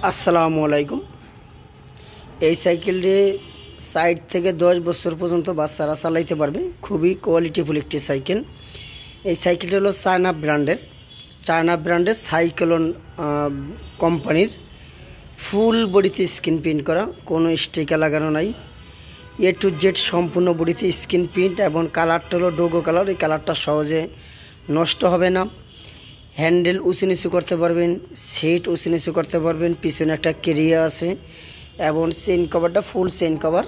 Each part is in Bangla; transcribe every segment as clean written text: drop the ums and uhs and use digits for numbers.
আসসালামু আলাইকুম। এই সাইকেলটি ৬০ থেকে ১০ বছর পর্যন্ত বাচ্চারা চালাইতে পারবে। খুবই কোয়ালিটিফুল একটি সাইকেল। এই সাইকেলটি হলো চায়না ব্র্যান্ডের সাইক্লোন কোম্পানির। ফুল বডিতে স্ক্রিন প্রিন্ট করা, কোনো স্টিকার লাগানো নাই। এ টু জেড সম্পূর্ণ বডিতে স্ক্রিন প্রিন্ট এবং কালারটা হলো ডোগো কালার। এই কালারটা সহজে নষ্ট হবে না। হ্যান্ডেল উঁচু নিচু করতে পারবেন, সিট উঁচু নিচু করতে পারবেন। পিছনে একটা কেরিয়া আছে এবং চেইন কভারটা ফুল চেইন কভার।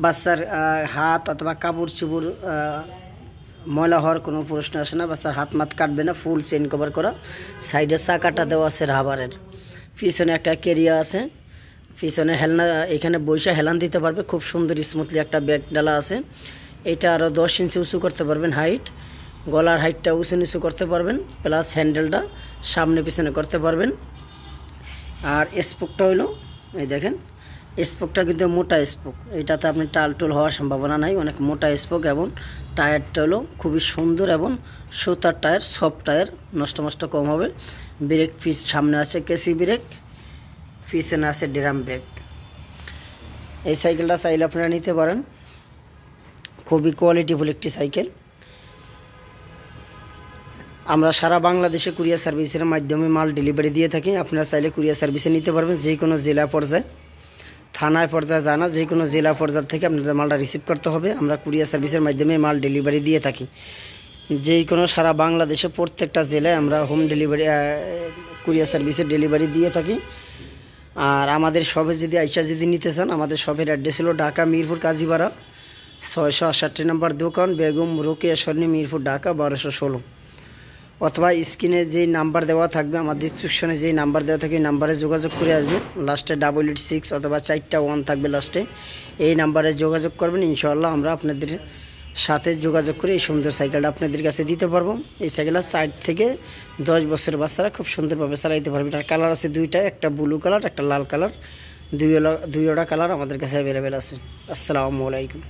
বাচ্চার হাত অথবা কাপড় চোপড় ময়লা হওয়ার কোনো প্রশ্ন আসে না। বাচ্চার হাত মাত কাটবে না, ফুল চেইন কভার করা। সাইডে চাকাটা দেওয়া আছে রাবারের। পিছনে একটা কেরিয়া আছে, পিছনে হেলনা, এখানে বৈশা হেলান দিতে পারবে। খুব সুন্দর স্মুথলি একটা ব্যাগ ডালা আছে। এটা আরও ১০ ইঞ্চি উঁচু করতে পারবেন হাইট। গলার হাইটটা উঁচু নিচু করতে পারবেন, প্লাস হ্যান্ডেলটা সামনে পিছনে করতে পারবেন। আর স্পোকটা হইলো, এই দেখেন স্পোকটা কিন্তু মোটা স্পোক। এটাতে আপনি টালটুল হওয়ার সম্ভাবনা নাই, অনেক মোটা স্পোক। এবং টায়ারটা হলো খুবই সুন্দর এবং সুতার টায়ার, সফট টায়ার, নষ্ট কম হবে। ব্রেক পিস সামনে আছে কেসি ব্রেক, পিছনে আছে ড্রাম ব্রেক। এই সাইকেলটা চাইলে আপনারা নিতে পারেন। খুবই কোয়ালিটিফুল একটি সাইকেল। আমরা সারা বাংলাদেশে কুরিয়ার সার্ভিসের মাধ্যমে মাল ডেলিভারি দিয়ে থাকি। আপনারা চাইলে কুরিয়ার সার্ভিসে নিতে পারবেন। যে কোনো জেলা পর্যায়ে, থানায় পর্যায়ে জানা, যে কোনো জেলা পর্যায় থেকে আপনাদের মালটা রিসিভ করতে হবে। আমরা কুরিয়ার সার্ভিসের মাধ্যমে মাল ডেলিভারি দিয়ে থাকি। যে কোনো সারা বাংলাদেশে প্রত্যেকটা জেলায় আমরা হোম ডেলিভারি কুরিয়ার সার্ভিসের ডেলিভারি দিয়ে থাকি। আর আমাদের শপে যদি নিতে চান, আমাদের শপের অ্যাড্রেস হলো ঢাকা মিরপুর কাজীপাড়া ৬৬৮ নম্বর দোকান, বেগম রোকেয়া সরণি, মিরপুর, ঢাকা ১২১৬। অথবা স্ক্রিনে যেই নাম্বার দেওয়া থাকবে, আমার ডিসক্রিপশনে যেই নাম্বার দেওয়া থাকবে, এই নাম্বারে যোগাযোগ করে আসবে। লাস্টে 886 অথবা 4টা 1 থাকবে লাস্টে। এই নাম্বারে যোগাযোগ করবেন, ইনশাআল্লাহ আমরা আপনাদের সাথে যোগাযোগ করে এই সুন্দর সাইকেলটা আপনাদের কাছে দিতে পারবো। এই সাইকেলটা ৬০ থেকে ১০ বছরের বাচ্চারা খুব সুন্দরভাবে চালাইতে পারবে। এটার কালার আছে দুইটা, একটা ব্লু কালার, একটা লাল কালার। দুইটা কালার আমাদের কাছে অ্যাভেলেবেল আছে। আসসালামু আলাইকুম।